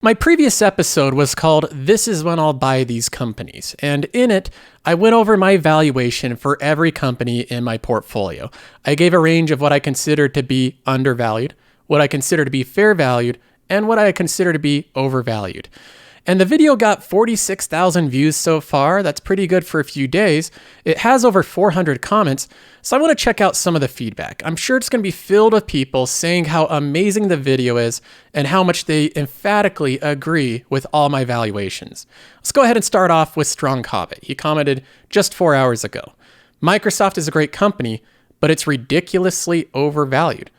My previous episode was called This Is When I'll Buy These Companies, and in it, I went over my valuation for every company in my portfolio. I gave a range of what I considered to be undervalued, what I consider to be fair valued, and what I consider to be overvalued. And the video got 46,000 views so far. That's pretty good for a few days. It has over 400 comments, so I want to check out some of the feedback. I'm sure it's going to be filled with people saying how amazing the video is and how much they emphatically agree with all my valuations. Let's go ahead and start off with Strong Hobbit. He commented just 4 hours ago. Microsoft is a great company, but it's ridiculously overvalued.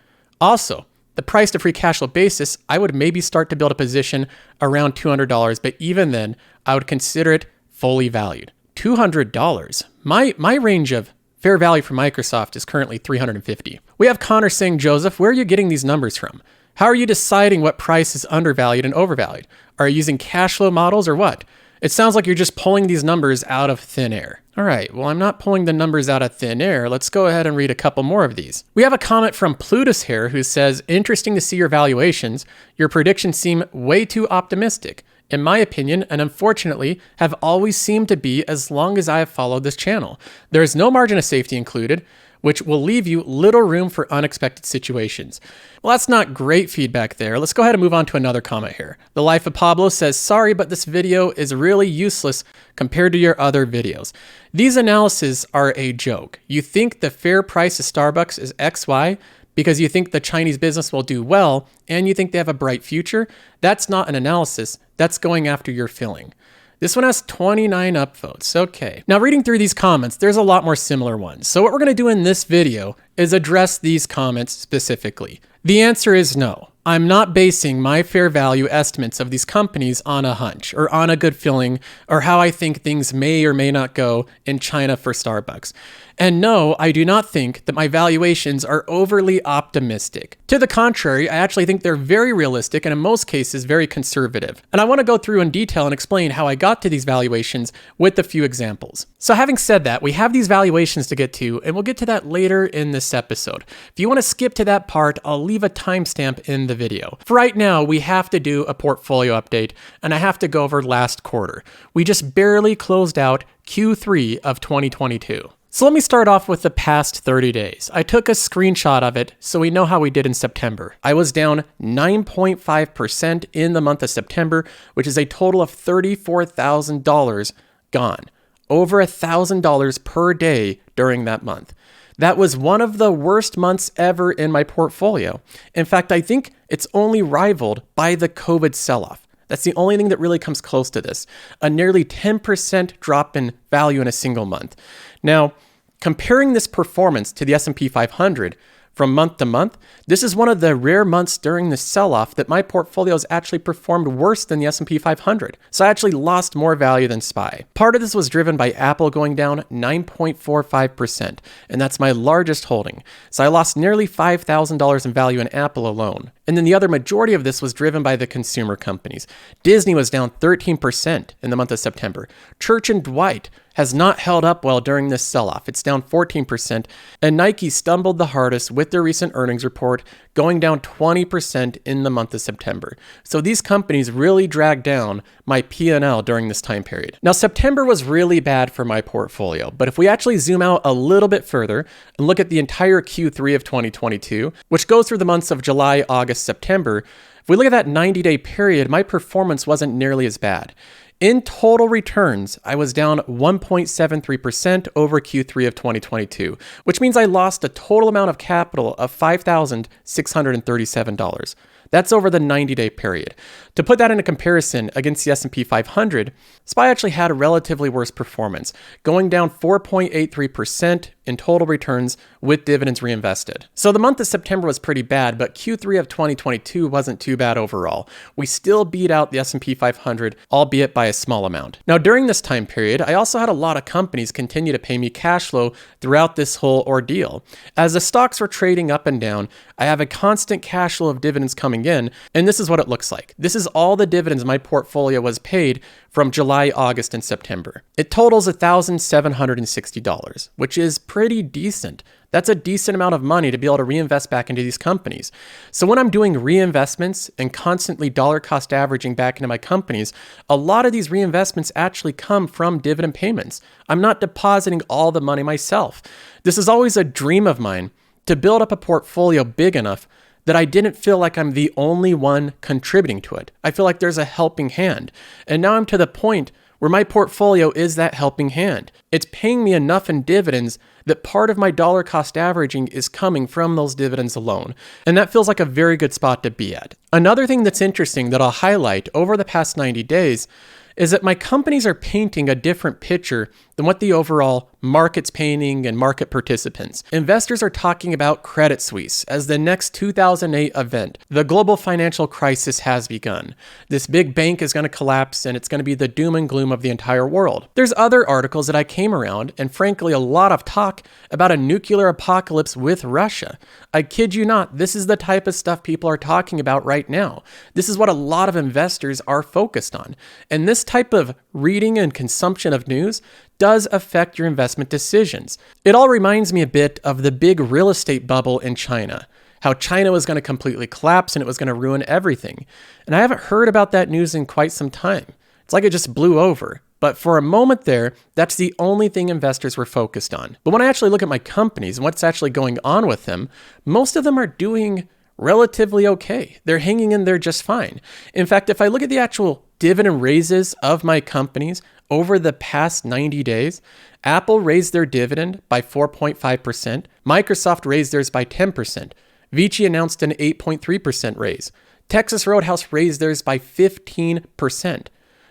Also, the price to free cash flow basis, I would maybe start to build a position around $200, but even then, I would consider it fully valued. $200. My range of fair value for Microsoft is currently $350. We have Connor saying, Joseph, where are you getting these numbers from? How are you deciding what price is undervalued and overvalued? Are you using cash flow models or what? It sounds like you're just pulling these numbers out of thin air. All right, well, I'm not pulling the numbers out of thin air. Let's go ahead and read a couple more of these. We have a comment from Plutus here who says, interesting to see your valuations. Your predictions seem way too optimistic. In my opinion, and unfortunately, have always seemed to be as long as I have followed this channel. There is no margin of safety included, which will leave you little room for unexpected situations. Well, that's not great feedback there. Let's go ahead and move on to another comment here. The Life of Pablo says, sorry, but this video is really useless compared to your other videos. These analyses are a joke. You think the fair price of Starbucks is XY because you think the Chinese business will do well and you think they have a bright future. That's not an analysis. That's going after your filling. This one has 29 upvotes. Okay. Now reading through these comments, there's a lot more similar ones. So what we're going to do in this video is address these comments specifically. The answer is no. I'm not basing my fair value estimates of these companies on a hunch or on a good feeling or how I think things may or may not go in China for Starbucks. And no, I do not think that my valuations are overly optimistic. To the contrary, I actually think they're very realistic and in most cases very conservative. And I want to go through in detail and explain how I got to these valuations with a few examples. So having said that, we have these valuations to get to, and we'll get to that later in this episode. If you want to skip to that part, I'll leave a timestamp in the video. For right now, we have to do a portfolio update, and I have to go over last quarter. We just barely closed out Q3 of 2022. So let me start off with the past 30 days. I took a screenshot of it so we know how we did in September. I was down 9.5% in the month of September, which is a total of $34,000 gone. Over $1,000 per day during that month. That was one of the worst months ever in my portfolio. In fact, I think it's only rivaled by the COVID sell-off. That's the only thing that really comes close to this. A nearly 10% drop in value in a single month. Now, comparing this performance to the S&P 500 from month to month, this is one of the rare months during the sell-off that my portfolio has actually performed worse than the S&P 500. So I actually lost more value than SPY. Part of this was driven by Apple going down 9.45%, and that's my largest holding. So I lost nearly $5,000 in value in Apple alone. And then the other majority of this was driven by the consumer companies. Disney was down 13% in the month of September. Church & Dwight has not held up well during this sell-off. It's down 14%, and Nike stumbled the hardest with their recent earnings report, going down 20% in the month of September. So these companies really dragged down my P&L during this time period. Now, September was really bad for my portfolio, but if we actually zoom out a little bit further and look at the entire Q3 of 2022, which goes through the months of July, August, September, if we look at that 90-day period, my performance wasn't nearly as bad. In total returns, I was down 1.73% over Q3 of 2022, which means I lost a total amount of capital of $5,637. That's over the 90-day period. To put that into comparison against the S&P 500, SPY actually had a relatively worse performance, going down 4.83% in total returns with dividends reinvested. So the month of September was pretty bad, but Q3 of 2022 wasn't too bad overall. We still beat out the S&P 500, albeit by a small amount. Now, during this time period, I also had a lot of companies continue to pay me cash flow throughout this whole ordeal. As the stocks were trading up and down, I have a constant cash flow of dividends coming coming in, and this is what it looks like. This is all the dividends my portfolio was paid from July, August, and September. It totals $1,760, which is pretty decent. That's a decent amount of money to be able to reinvest back into these companies. So when I'm doing reinvestments and constantly dollar cost averaging back into my companies, a lot of these reinvestments actually come from dividend payments. I'm not depositing all the money myself. This is always a dream of mine, to build up a portfolio big enough that I didn't feel like I'm the only one contributing to it. I feel like there's a helping hand. And now I'm to the point where my portfolio is that helping hand. It's paying me enough in dividends that part of my dollar cost averaging is coming from those dividends alone. And that feels like a very good spot to be at. Another thing that's interesting that I'll highlight over the past 90 days is that my companies are painting a different picture than what the overall market's painting and market participants. Investors are talking about Credit Suisse as the next 2008 event. The global financial crisis has begun. This big bank is going to collapse and it's going to be the doom and gloom of the entire world. There's other articles that I came around, and frankly a lot of talk about a nuclear apocalypse with Russia. I kid you not, this is the type of stuff people are talking about right now. This is what a lot of investors are focused on. And this type of reading and consumption of news does affect your investment decisions. It all reminds me a bit of the big real estate bubble in China, how China was going to completely collapse and it was going to ruin everything. And I haven't heard about that news in quite some time. It's like it just blew over. But for a moment there, that's the only thing investors were focused on. But when I actually look at my companies and what's actually going on with them, most of them are doing relatively okay. They're hanging in there just fine. In fact, if I look at the actual dividend raises of my companies over the past 90 days, Apple raised their dividend by 4.5%. Microsoft raised theirs by 10%. Vici announced an 8.3% raise. Texas Roadhouse raised theirs by 15%.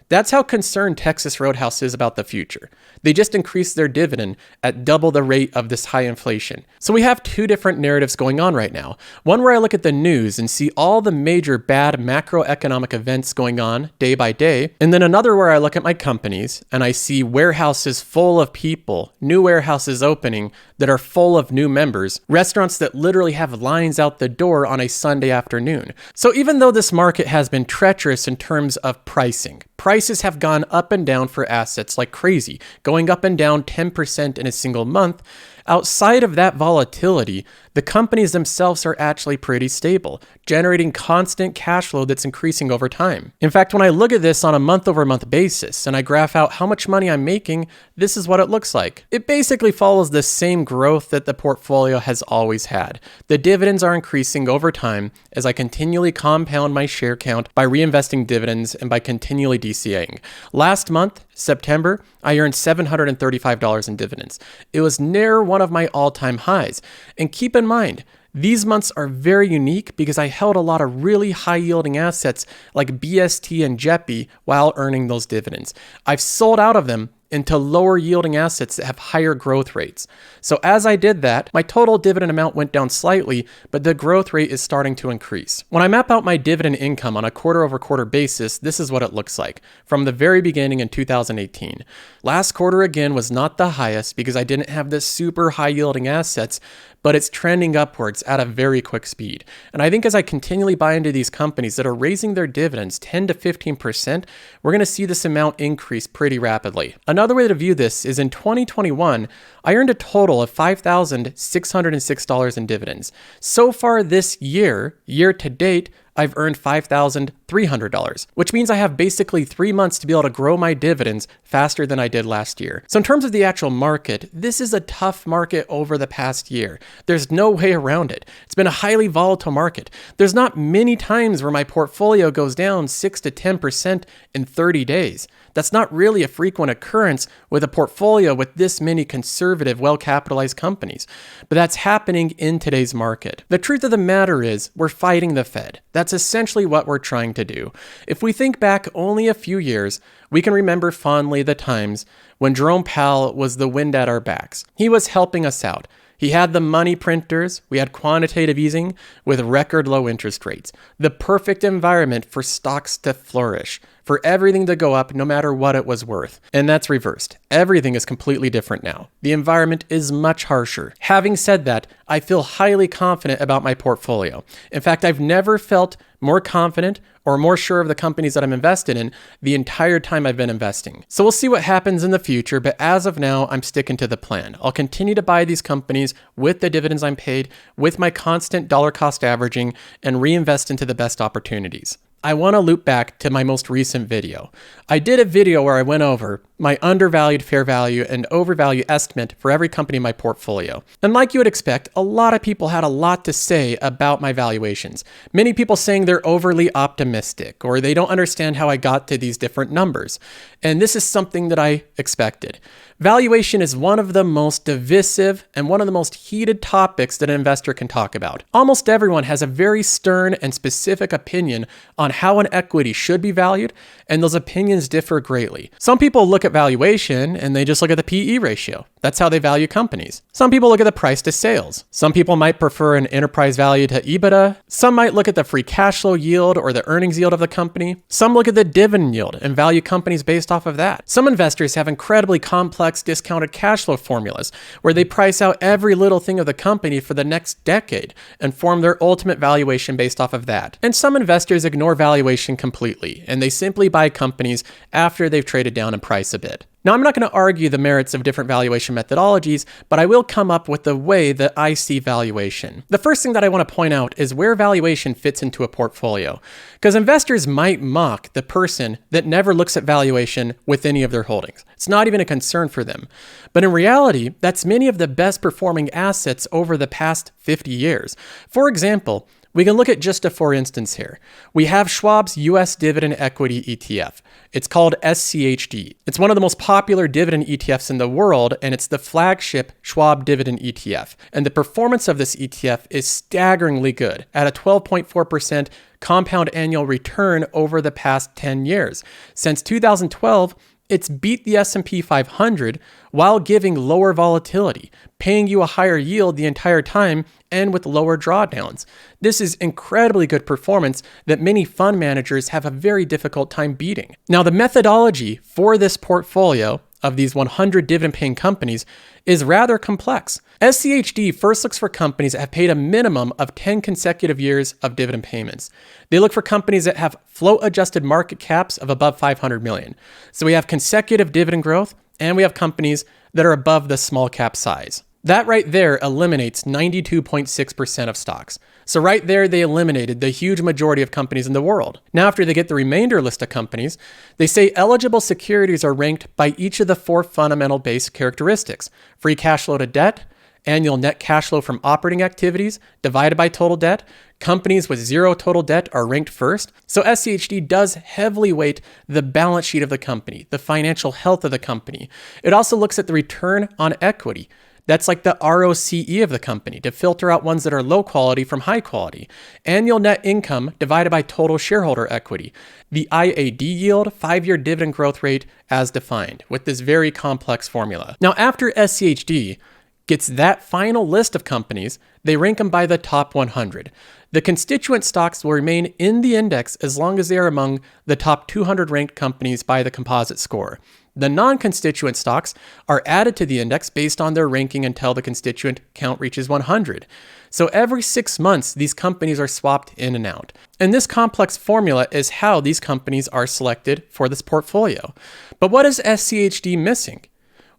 That's how concerned Texas Roadhouse is about the future. They just increased their dividend at double the rate of this high inflation. So we have two different narratives going on right now. One where I look at the news and see all the major bad macroeconomic events going on day by day. And then another where I look at my companies and I see warehouses full of people, new warehouses opening that are full of new members, restaurants that literally have lines out the door on a Sunday afternoon. So even though this market has been treacherous in terms of pricing, prices have gone up and down for assets like crazy, going up and down 10% in a single month. Outside of that volatility, the companies themselves are actually pretty stable, generating constant cash flow that's increasing over time. In fact, when I look at this on a month-over-month basis and I graph out how much money I'm making, this is what it looks like. It basically follows the same growth that the portfolio has always had. The dividends are increasing over time as I continually compound my share count by reinvesting dividends and by continually DCAing. Last month, September, I earned $735 in dividends. It was near one of my all-time highs. And keep in mind, these months are very unique because I held a lot of really high-yielding assets like BST and JEPI while earning those dividends. I've sold out of them into lower yielding assets that have higher growth rates. So as I did that, my total dividend amount went down slightly, but the growth rate is starting to increase. When I map out my dividend income on a quarter-over-quarter basis, this is what it looks like from the very beginning in 2018. Last quarter again was not the highest because I didn't have the super high yielding assets, but it's trending upwards at a very quick speed. And I think as I continually buy into these companies that are raising their dividends 10 to 15%, we're going to see this amount increase pretty rapidly. Another way to view this is in 2021, I earned a total of $5,606 in dividends. So far this year to date, I've earned $5,300, which means I have basically 3 months to be able to grow my dividends faster than I did last year. So in terms of the actual market, this is a tough market over the past year. There's no way around it. It's been a highly volatile market. There's not many times where my portfolio goes down 6 to 10% in 30 days. That's not really a frequent occurrence with a portfolio with this many conservative, well-capitalized companies. But that's happening in today's market. The truth of the matter is, we're fighting the Fed. That's essentially what we're trying to do. If we think back only a few years, we can remember fondly the times when Jerome Powell was the wind at our backs. He was helping us out. He had the money printers, we had quantitative easing with record low interest rates, the perfect environment for stocks to flourish. for everything to go up no matter what it was worth. And that's reversed. Everything is completely different now. The environment is much harsher. Having said that, I feel highly confident about my portfolio. In fact, I've never felt more confident or more sure of the companies that I'm invested in the entire time I've been investing. So we'll see what happens in the future, but as of now, I'm sticking to the plan. I'll continue to buy these companies with the dividends I'm paid, with my constant dollar cost averaging, and reinvest into the best opportunities. I want to loop back to my most recent video. I did a video where I went over my undervalued fair value and overvalue estimate for every company in my portfolio. And like you would expect, a lot of people had a lot to say about my valuations. Many people saying they're overly optimistic or they don't understand how I got to these different numbers. And this is something that I expected. Valuation is one of the most divisive and one of the most heated topics that an investor can talk about. Almost everyone has a very stern and specific opinion on how an equity should be valued, and those opinions differ greatly. Some people look at valuation and they just look at the PE ratio. That's how they value companies. Some people look at the price to sales. Some people might prefer an enterprise value to EBITDA. Some might look at the free cash flow yield or the earnings yield of the company. Some look at the dividend yield and value companies based off of that. Some investors have incredibly complex discounted cash flow formulas where they price out every little thing of the company for the next decade and form their ultimate valuation based off of that. And some investors ignore valuation completely and they simply buy companies after they've traded down in price a bit. Now, I'm not going to argue the merits of different valuation methodologies, but I will come up with the way that I see valuation. The first thing that I want to point out is where valuation fits into a portfolio, because investors might mock the person that never looks at valuation with any of their holdings. It's not even a concern for them. But in reality, that's many of the best performing assets over the past 50 years. For example, we can look at just a for instance here. We have Schwab's US Dividend Equity ETF. It's called SCHD. It's one of the most popular dividend ETFs in the world, and it's the flagship Schwab Dividend ETF. And the performance of this ETF is staggeringly good at a 12.4% compound annual return over the past 10 years. Since 2012, it's beat the S&P 500 while giving lower volatility, paying you a higher yield the entire time and with lower drawdowns. This is incredibly good performance that many fund managers have a very difficult time beating. Now, the methodology for this portfolio of these 100 dividend-paying companies is rather complex. SCHD first looks for companies that have paid a minimum of 10 consecutive years of dividend payments. They look for companies that have float-adjusted market caps of above 500 million. So we have consecutive dividend growth, and we have companies that are above the small cap size. That right there eliminates 92.6% of stocks. So right there, they eliminated the huge majority of companies in the world. Now, after they get the remainder list of companies, they say eligible securities are ranked by each of the four fundamental base characteristics: free cash flow to debt, annual net cash flow from operating activities divided by total debt. Companies with zero total debt are ranked first. So SCHD does heavily weight the balance sheet of the company, the financial health of the company. It also looks at the return on equity. That's like the ROCE of the company to filter out ones that are low quality from high quality. Annual net income divided by total shareholder equity. The IAD yield, 5-year dividend growth rate as defined with this very complex formula. Now, after SCHD gets that final list of companies, they rank them by the top 100. The constituent stocks will remain in the index as long as they are among the top 200 ranked companies by the composite score. The non-constituent stocks are added to the index based on their ranking until the constituent count reaches 100. So every 6 months, these companies are swapped in and out. And this complex formula is how these companies are selected for this portfolio. But what is SCHD missing?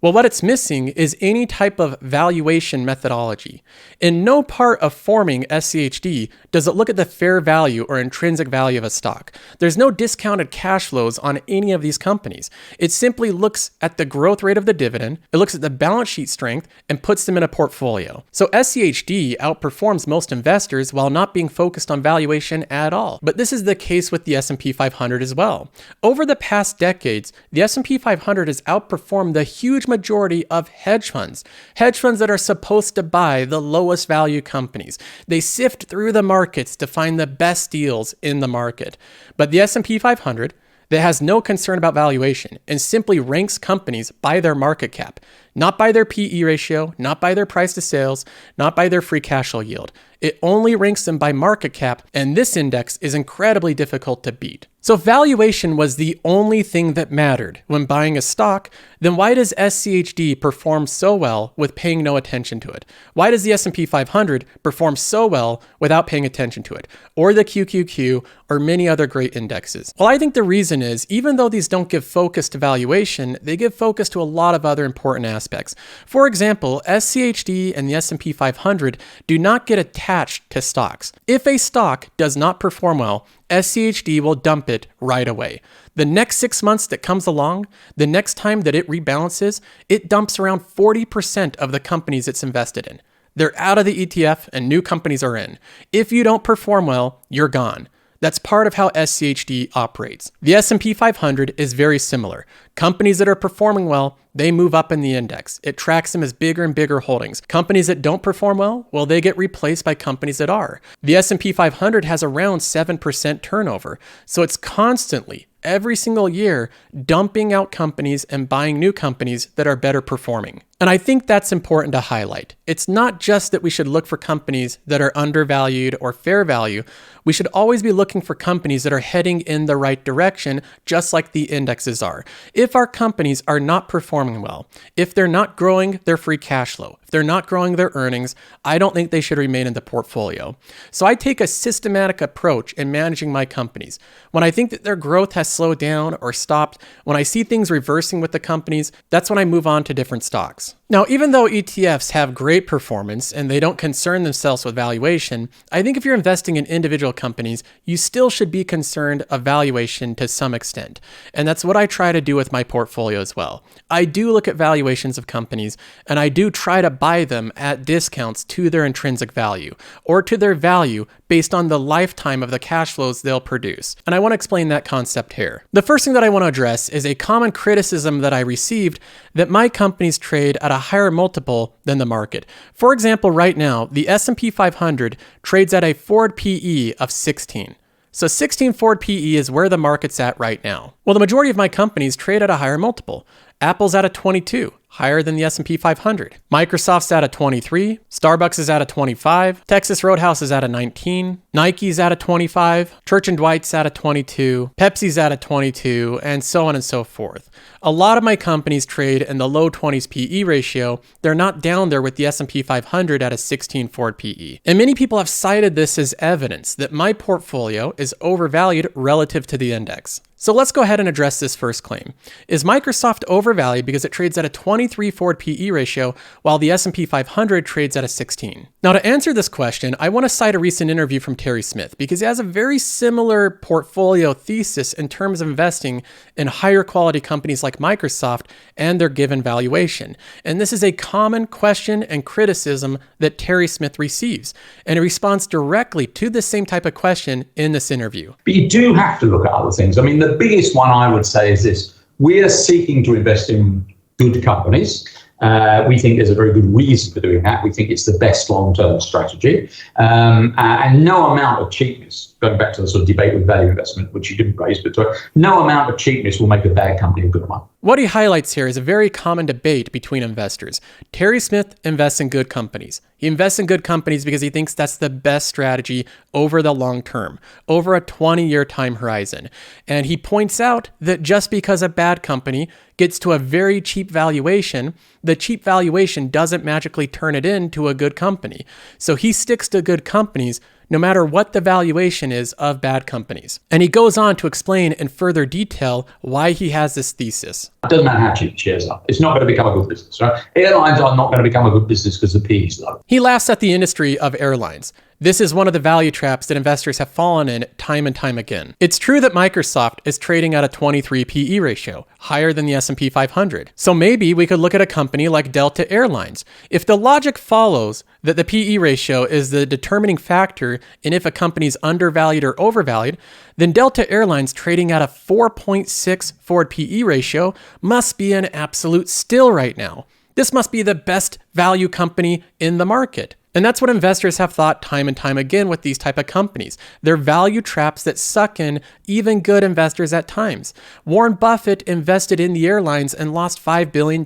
Well, what it's missing is any type of valuation methodology. In no part of forming SCHD does it look at the fair value or intrinsic value of a stock. There's no discounted cash flows on any of these companies. It simply looks at the growth rate of the dividend, it looks at the balance sheet strength, and puts them in a portfolio. So SCHD outperforms most investors while not being focused on valuation at all. But this is the case with the S&P 500 as well. Over the past decades, the S&P 500 has outperformed the huge majority of hedge funds that are supposed to buy the lowest value companies. They sift through the markets to find the best deals in the market. But the S&P 500 that has no concern about valuation and simply ranks companies by their market cap, not by their PE ratio, not by their price to sales, not by their free cash flow yield. It only ranks them by market cap, and this index is incredibly difficult to beat. So if valuation was the only thing that mattered when buying a stock, then why does SCHD perform so well with paying no attention to it? Why does the S&P 500 perform so well without paying attention to it? Or the QQQ, or many other great indexes? Well, I think the reason is, even though these don't give focus to valuation, they give focus to a lot of other important aspects. For example, SCHD and the S&P 500 do not get attached to stocks. If a stock does not perform well, SCHD will dump it right away. The next 6 months that comes along, the next time that it rebalances, it dumps around 40% of the companies it's invested in. They're out of the ETF and new companies are in. If you don't perform well, you're gone. That's part of how SCHD operates. The S&P 500 is very similar. Companies that are performing well, they move up in the index. It tracks them as bigger and bigger holdings. Companies that don't perform well, they get replaced by companies that are. The S&P 500 has around 7% turnover, so it's constantly, every single year, dumping out companies and buying new companies that are better performing. And I think that's important to highlight. It's not just that we should look for companies that are undervalued or fair value. We should always be looking for companies that are heading in the right direction, just like the indexes are. If our companies are not performing well, if they're not growing their free cash flow, if they're not growing their earnings, I don't think they should remain in the portfolio. So I take a systematic approach in managing my companies. When I think that their growth has slowed down or stopped, when I see things reversing with the companies, that's when I move on to different stocks. Now, even though ETFs have great performance and they don't concern themselves with valuation, I think if you're investing in individual companies, you still should be concerned of valuation to some extent. And that's what I try to do with my portfolio as well. I do look at valuations of companies, and I do try to buy them at discounts to their intrinsic value, or to their value based on the lifetime of the cash flows they'll produce. And I want to explain that concept here. The first thing that I want to address is a common criticism that I received, that my companies trade at a higher multiple than the market. For example, right now, the S&P 500 trades at a forward PE of 16. So 16 forward PE is where the market's at right now. Well, the majority of my companies trade at a higher multiple. Apple's at a 22, higher than the S&P 500. Microsoft's at a 23, Starbucks is at a 25, Texas Roadhouse is at a 19, Nike's at a 25, Church & Dwight's at a 22, Pepsi's at a 22, and so on and so forth. A lot of my companies trade in the low 20s PE ratio. They're not down there with the S&P 500 at a 16 forward PE. And many people have cited this as evidence that my portfolio is overvalued relative to the index. So let's go ahead and address this first claim. Is Microsoft overvalued because it trades at a 23 forward PE ratio while the S&P 500 trades at a 16? Now, to answer this question, I want to cite a recent interview from Terry Smith because he has a very similar portfolio thesis in terms of investing in higher quality companies like Microsoft and their given valuation. And this is a common question and criticism that Terry Smith receives, and he responds directly to the same type of question in this interview. But you do have to look at other things. I mean, the biggest one I would say is this: we are seeking to invest in good companies. We think there's a very good reason for doing that. We think it's the best long-term strategy. And no amount of cheapness, going back to the sort of debate with value investment, which you didn't raise, but no amount of cheapness will make a bad company a good one. What he highlights here is a very common debate between investors. Terry Smith invests in good companies. He invests in good companies because he thinks that's the best strategy over the long term, over a 20-year time horizon. And he points out that just because a bad company gets to a very cheap valuation, the cheap valuation doesn't magically turn it into a good company. So he sticks to good companies no matter what the valuation is of bad companies. And he goes on to explain in further detail why he has this thesis. It doesn't matter how cheap the shares are. It's not going to become a good business, right? Airlines are not going to become a good business because the PE is low. He laughs at the industry of airlines. This is one of the value traps that investors have fallen in time and time again. It's true that Microsoft is trading at a 23 PE ratio, higher than the S&P 500. So maybe we could look at a company like Delta Airlines. If the logic follows that the PE ratio is the determining factor in if a company's undervalued or overvalued, then Delta Airlines trading at a 4.6 forward PE ratio must be an absolute steal right now. This must be the best value company in the market. And that's what investors have thought time and time again with these type of companies. They're value traps that suck in even good investors at times. Warren Buffett invested in the airlines and lost $5 billion.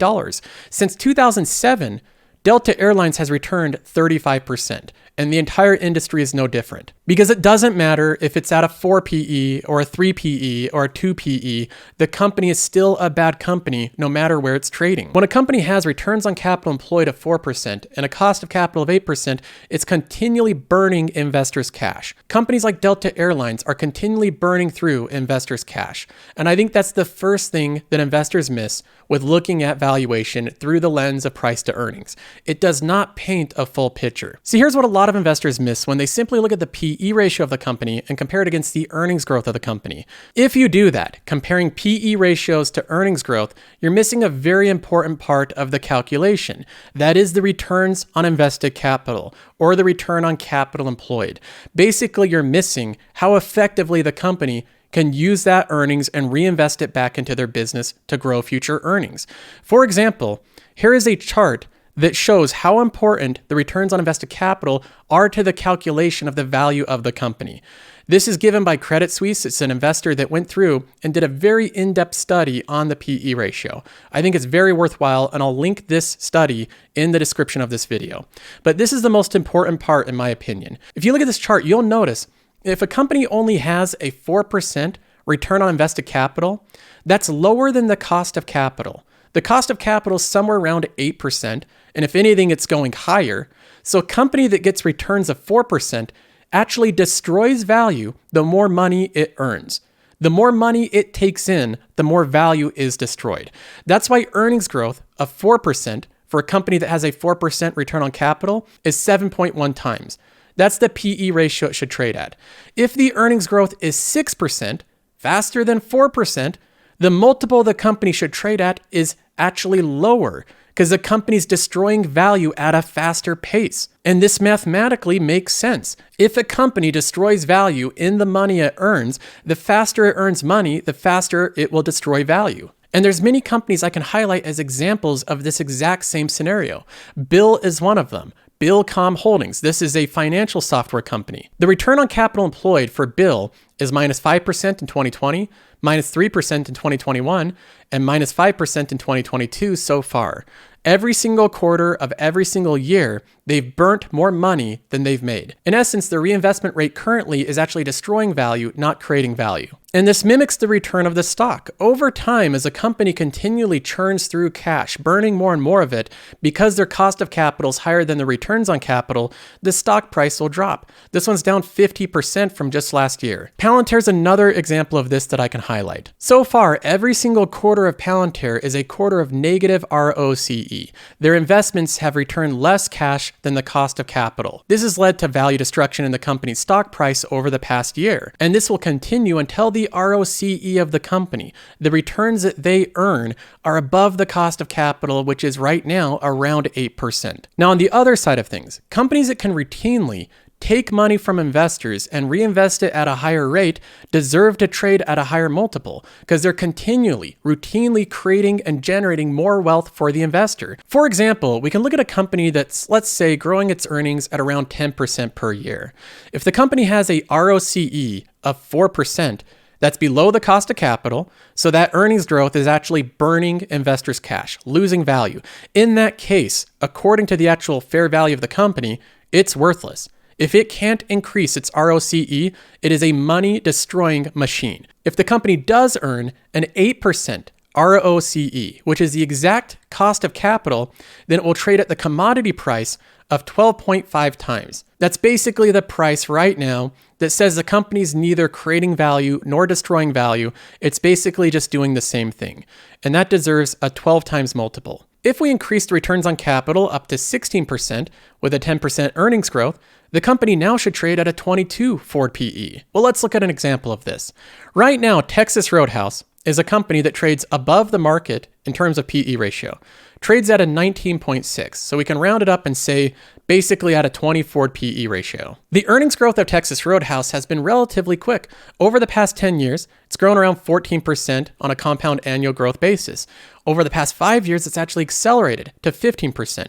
Since 2007, Delta Airlines has returned 35%. and the entire industry is no different. Because it doesn't matter if it's at a 4 PE or a 3 PE or a 2 PE, the company is still a bad company no matter where it's trading. When a company has returns on capital employed of 4% and a cost of capital of 8%, it's continually burning investors' cash. Companies like Delta Airlines are continually burning through investors' cash. And I think that's the first thing that investors miss with looking at valuation through the lens of price to earnings. It does not paint a full picture. See, here's what a lot of investors miss when they simply look at the PE ratio of the company and compare it against the earnings growth of the company. If you do that, comparing PE ratios to earnings growth, you're missing a very important part of the calculation. That is the returns on invested capital, or the return on capital employed. Basically, you're missing how effectively the company can use that earnings and reinvest it back into their business to grow future earnings. For example, here is a chart that shows how important the returns on invested capital are to the calculation of the value of the company. This is given by Credit Suisse. It's an investor that went through and did a very in-depth study on the PE ratio. I think it's very worthwhile, and I'll link this study in the description of this video. But this is the most important part, in my opinion. If you look at this chart, you'll notice if a company only has a 4% return on invested capital, that's lower than the cost of capital. The cost of capital is somewhere around 8%, and if anything, it's going higher. So a company that gets returns of 4% actually destroys value the more money it earns. The more money it takes in, the more value is destroyed. That's why earnings growth of 4% for a company that has a 4% return on capital is 7.1 times. That's the PE ratio it should trade at. If the earnings growth is 6%, faster than 4%, the multiple the company should trade at is actually lower because the company's destroying value at a faster pace. And this mathematically makes sense. If a company destroys value in the money it earns, the faster it earns money, the faster it will destroy value. And there's many companies I can highlight as examples of this exact same scenario. Bill is one of them. Billcom Holdings. This is a financial software company. The return on capital employed for Bill is minus 5% in 2020, minus 3% in 2021, and minus 5% in 2022 so far. Every single quarter of every single year, they've burnt more money than they've made. In essence, the reinvestment rate currently is actually destroying value, not creating value. And this mimics the return of the stock. Over time, as a company continually churns through cash, burning more and more of it, because their cost of capital is higher than the returns on capital, the stock price will drop. This one's down 50% from just last year. Palantir is another example of this that I can highlight. So far, every single quarter of Palantir is a quarter of negative ROCE. Their investments have returned less cash than the cost of capital. This has led to value destruction in the company's stock price over the past year, and this will continue until the ROCE of the company, the returns that they earn, are above the cost of capital, which is right now around 8%. Now, on the other side of things, companies that can routinely take money from investors and reinvest it at a higher rate deserve to trade at a higher multiple because they're continually, routinely creating and generating more wealth for the investor. For example, we can look at a company that's, let's say, growing its earnings at around 10% per year. If the company has a ROCE of 4%, that's below the cost of capital, so that earnings growth is actually burning investors' cash, losing value. In that case, according to the actual fair value of the company, it's worthless. If it can't increase its ROCE, it is a money-destroying machine. If the company does earn an 8% ROCE, which is the exact cost of capital, then it will trade at the commodity price of 12.5 times. That's basically the price right now that says the company's neither creating value nor destroying value. It's basically just doing the same thing. And that deserves a 12 times multiple. If we increase the returns on capital up to 16% with a 10% earnings growth, the company now should trade at a 22 forward PE. Well, let's look at an example of this. Right now, Texas Roadhouse is a company that trades above the market in terms of PE ratio. Trades at a 19.6, so we can round it up and say basically at a 20 forward PE ratio. The earnings growth of Texas Roadhouse has been relatively quick. Over the past 10 years, it's grown around 14% on a compound annual growth basis. Over the past 5 years, it's actually accelerated to 15%.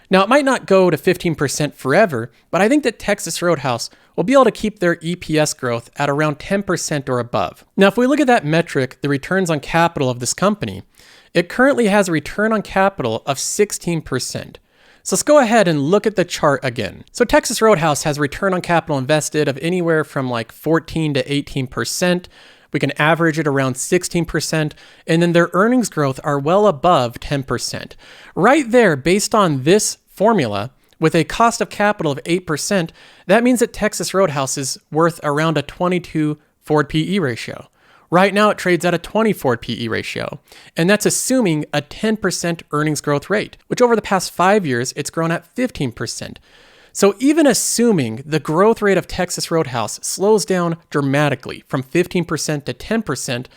Now, it might not go to 15% forever, but I think that Texas Roadhouse will be able to keep their EPS growth at around 10% or above. Now, if we look at that metric, the returns on capital of this company, it currently has a return on capital of 16%. So let's go ahead and look at the chart again. So Texas Roadhouse has return on capital invested of anywhere from like 14 to 18%. We can average it around 16%, and then their earnings growth are well above 10%. Right there, based on this formula, with a cost of capital of 8%, that means that Texas Roadhouse is worth around a 22 forward PE ratio. Right now, it trades at a 20 forward PE ratio, and that's assuming a 10% earnings growth rate, which over the past 5 years, it's grown at 15%. So even assuming the growth rate of Texas Roadhouse slows down dramatically from 15% to 10%,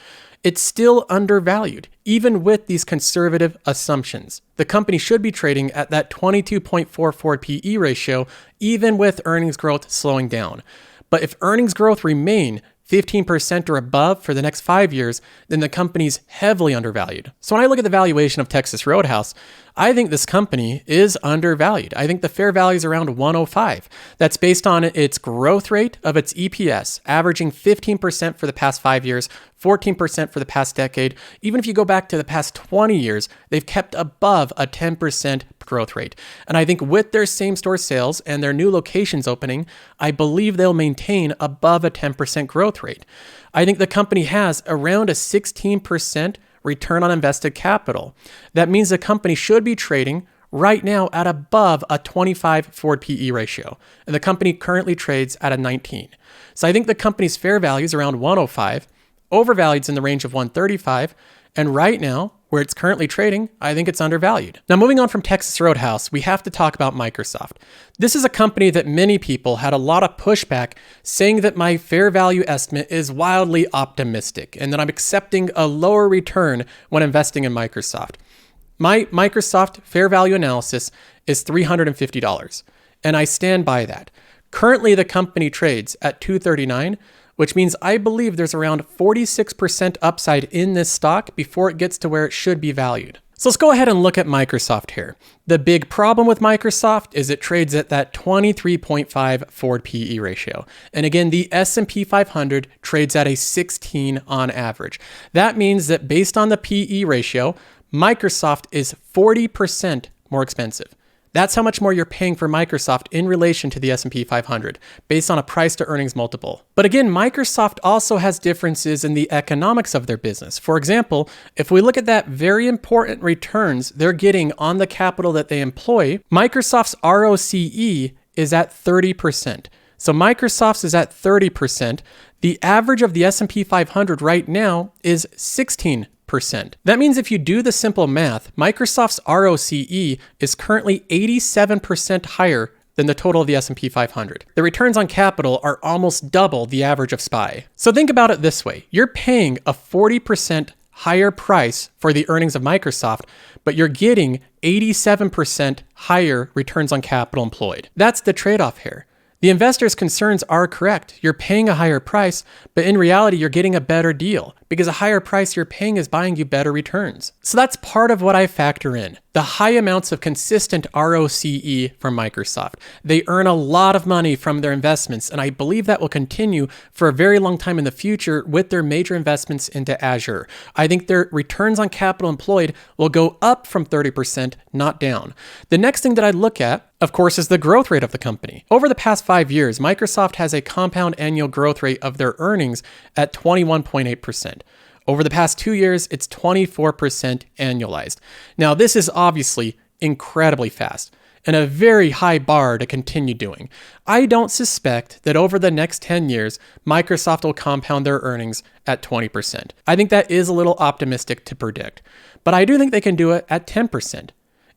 it's still undervalued, even with these conservative assumptions. The company should be trading at that 22.4 forward PE ratio, even with earnings growth slowing down. But if earnings growth remain 15% or above for the next 5 years, then the company's heavily undervalued. So when I look at the valuation of Texas Roadhouse, I think this company is undervalued. I think the fair value is around 105. That's based on its growth rate of its EPS, averaging 15% for the past 5 years, 14% for the past decade. Even if you go back to the past 20 years, they've kept above a 10% growth rate. And I think with their same-store sales and their new locations opening, I believe they'll maintain above a 10% growth rate. I think the company has around a 16% return on invested capital. That means the company should be trading right now at above a 25 forward PE ratio, and the company currently trades at a 19. So I think the company's fair value is around 105, overvalued in the range of 135, and right now, where it's currently trading, I think it's undervalued. Now, moving on from Texas Roadhouse, we have to talk about Microsoft. This is a company that many people had a lot of pushback saying that my fair value estimate is wildly optimistic and that I'm accepting a lower return when investing in Microsoft. My Microsoft fair value analysis is $350, and I stand by that. Currently, the company trades at $239, which means I believe there's around 46% upside in this stock before it gets to where it should be valued. So let's go ahead and look at Microsoft here. The big problem with Microsoft is it trades at that 23.5 forward PE ratio. And again, the S&P 500 trades at a 16 on average. That means that based on the PE ratio, Microsoft is 40% more expensive. That's how much more you're paying for Microsoft in relation to the S&P 500, based on a price to earnings multiple. But again, Microsoft also has differences in the economics of their business. For example, if we look at that very important returns they're getting on the capital that they employ, Microsoft's ROCE is at 30%. So Microsoft's is at 30%. The average of the S&P 500 right now is 16%. That means if you do the simple math, Microsoft's ROCE is currently 87% higher than the total of the S&P 500. The returns on capital are almost double the average of SPY. So think about it this way. You're paying a 40% higher price for the earnings of Microsoft, but you're getting 87% higher returns on capital employed. That's the trade-off here. The investor's concerns are correct. You're paying a higher price, but in reality, you're getting a better deal because a higher price you're paying is buying you better returns. So that's part of what I factor in. The high amounts of consistent ROCE from Microsoft. They earn a lot of money from their investments, and I believe that will continue for a very long time in the future with their major investments into Azure. I think their returns on capital employed will go up from 30%, not down. The next thing that I look at, of course, is the growth rate of the company. Over the past 5 years, Microsoft has a compound annual growth rate of their earnings at 21.8%. Over the past 2 years, it's 24% annualized. Now, this is obviously incredibly fast and a very high bar to continue doing. I don't suspect that over the next 10 years, Microsoft will compound their earnings at 20%. I think that is a little optimistic to predict, but I do think they can do it at 10%.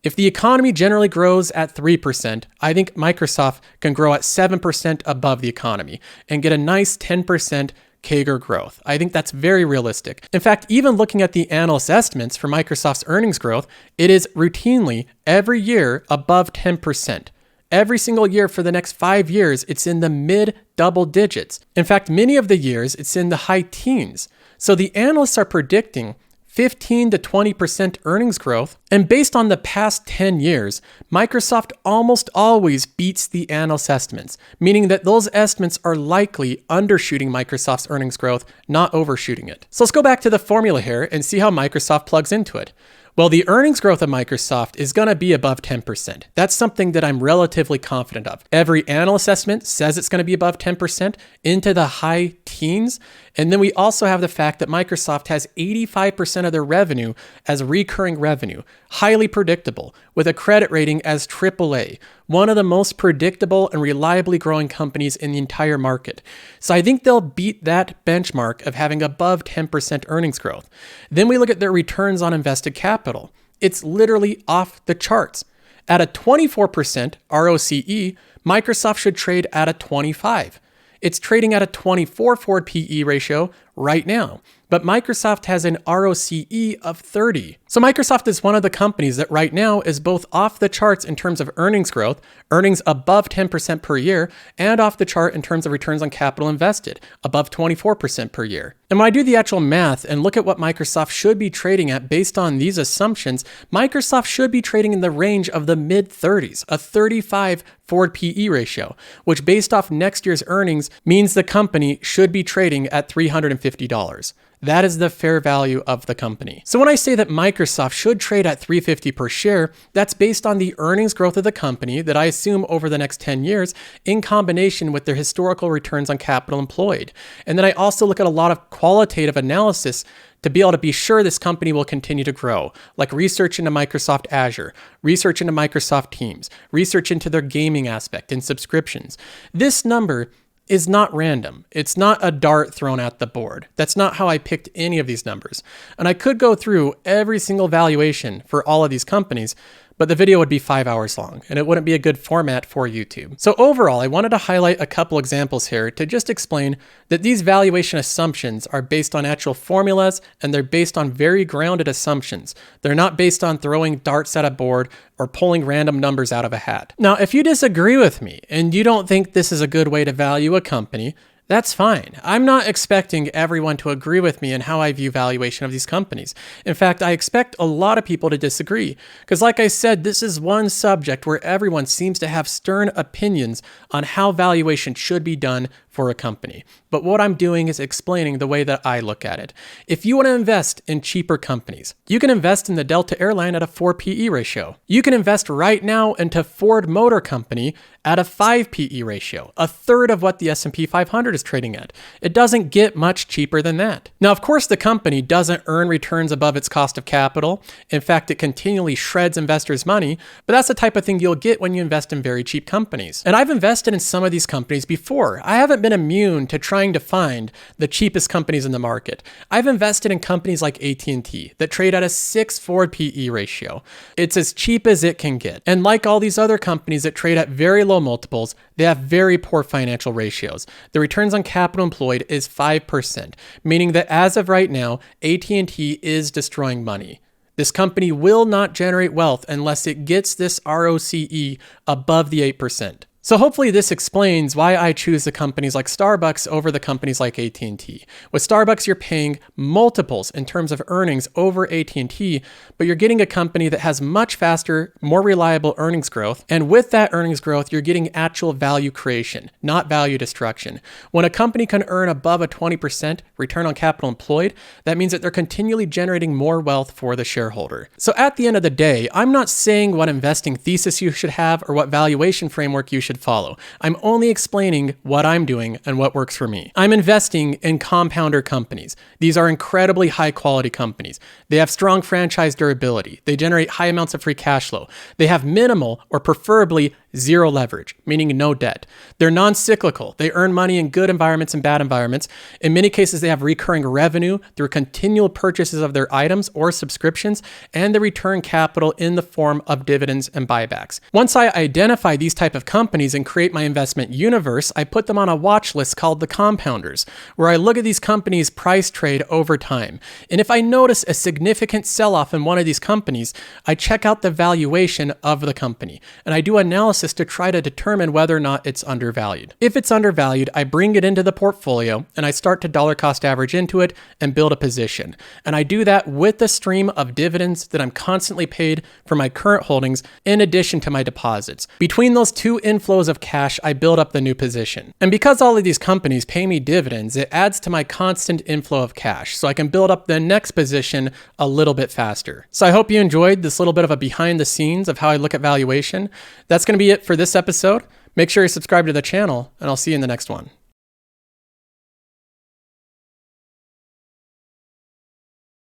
If the economy generally grows at 3%, I think Microsoft can grow at 7% above the economy and get a nice 10% CAGR growth. I think that's very realistic. In fact, even looking at the analyst estimates for Microsoft's earnings growth, it is routinely every year above 10%. Every single year for the next 5 years, it's in the mid double digits. In fact, many of the years, it's in the high teens. So the analysts are predicting 15 to 20% earnings growth. And based on the past 10 years, Microsoft almost always beats the analyst estimates, meaning that those estimates are likely undershooting Microsoft's earnings growth, not overshooting it. So let's go back to the formula here and see how Microsoft plugs into it. Well, the earnings growth of Microsoft is going to be above 10%. That's something that I'm relatively confident of. Every analyst estimate says it's going to be above 10% into the high teens. And then we also have the fact that Microsoft has 85% of their revenue as recurring revenue, highly predictable, with a credit rating as AAA, one of the most predictable and reliably growing companies in the entire market. So I think they'll beat that benchmark of having above 10% earnings growth. Then we look at their returns on invested capital. It's literally off the charts. At a 24% ROCE, Microsoft should trade at a 25. It's trading at a 24 forward PE ratio right now, but Microsoft has an ROCE of 30. So Microsoft is one of the companies that right now is both off the charts in terms of earnings growth, earnings above 10% per year, and off the chart in terms of returns on capital invested, above 24% per year. And when I do the actual math and look at what Microsoft should be trading at based on these assumptions, Microsoft should be trading in the range of the mid-30s, a 35 forward PE ratio, which based off next year's earnings means the company should be trading at $350. That is the fair value of the company. So when I say that Microsoft should trade at $350 per share, that's based on the earnings growth of the company that I assume over the next 10 years in combination with their historical returns on capital employed. And then I also look at a lot of qualitative analysis to be able to be sure this company will continue to grow, like research into Microsoft Azure, research into Microsoft Teams, research into their gaming aspect and subscriptions. This number is not random. It's not a dart thrown at the board. That's not how I picked any of these numbers. And I could go through every single valuation for all of these companies, but the video would be 5 hours long and it wouldn't be a good format for YouTube. So overall, I wanted to highlight a couple examples here to just explain that these valuation assumptions are based on actual formulas and they're based on very grounded assumptions. They're not based on throwing darts at a board or pulling random numbers out of a hat. Now, if you disagree with me and you don't think this is a good way to value a company, that's fine. I'm not expecting everyone to agree with me in how I view valuation of these companies. In fact, I expect a lot of people to disagree. Because like I said, this is one subject where everyone seems to have stern opinions on how valuation should be done for a company. But what I'm doing is explaining the way that I look at it. If you want to invest in cheaper companies, you can invest in the Delta Airline at a 4 PE ratio. You can invest right now into Ford Motor Company at a 5 PE ratio, a third of what the S&P 500 is trading at. It doesn't get much cheaper than that. Now, of course, the company doesn't earn returns above its cost of capital. In fact, it continually shreds investors' money, but that's the type of thing you'll get when you invest in very cheap companies. And I've invested in some of these companies before. I haven't been immune to trying to find the cheapest companies in the market. I've invested in companies like AT&T that trade at a 6 forward PE ratio. It's as cheap as it can get. And like all these other companies that trade at very low multiples, they have very poor financial ratios. The returns on capital employed is 5%, meaning that as of right now, AT&T is destroying money. This company will not generate wealth unless it gets this ROCE above the 8%. So hopefully this explains why I choose the companies like Starbucks over the companies like AT&T. With Starbucks, you're paying multiples in terms of earnings over AT&T, but you're getting a company that has much faster, more reliable earnings growth. And with that earnings growth, you're getting actual value creation, not value destruction. When a company can earn above a 20% return on capital employed, that means that they're continually generating more wealth for the shareholder. So at the end of the day, I'm not saying what investing thesis you should have or what valuation framework you should follow. I'm only explaining what I'm doing and what works for me. I'm investing in compounder companies. These are incredibly high quality companies. They have strong franchise durability. They generate high amounts of free cash flow. They have minimal or preferably zero leverage, meaning no debt. They're non-cyclical. They earn money in good environments and bad environments. In many cases, they have recurring revenue through continual purchases of their items or subscriptions, and they return capital in the form of dividends and buybacks. Once I identify these type of companies and create my investment universe, I put them on a watch list called the compounders, where I look at these companies' price trade over time. And if I notice a significant sell-off in one of these companies, I check out the valuation of the company, and I do analysis analysis to try to determine whether or not it's undervalued. If it's undervalued, I bring it into the portfolio and I start to dollar cost average into it and build a position. And I do that with the stream of dividends that I'm constantly paid for my current holdings in addition to my deposits. Between those two inflows of cash, I build up the new position. And because all of these companies pay me dividends, it adds to my constant inflow of cash, so I can build up the next position a little bit faster. So I hope you enjoyed this little bit of a behind the scenes of how I look at valuation. That's going to be it for this episode. Make sure you subscribe to the channel, and I'll see you in the next one.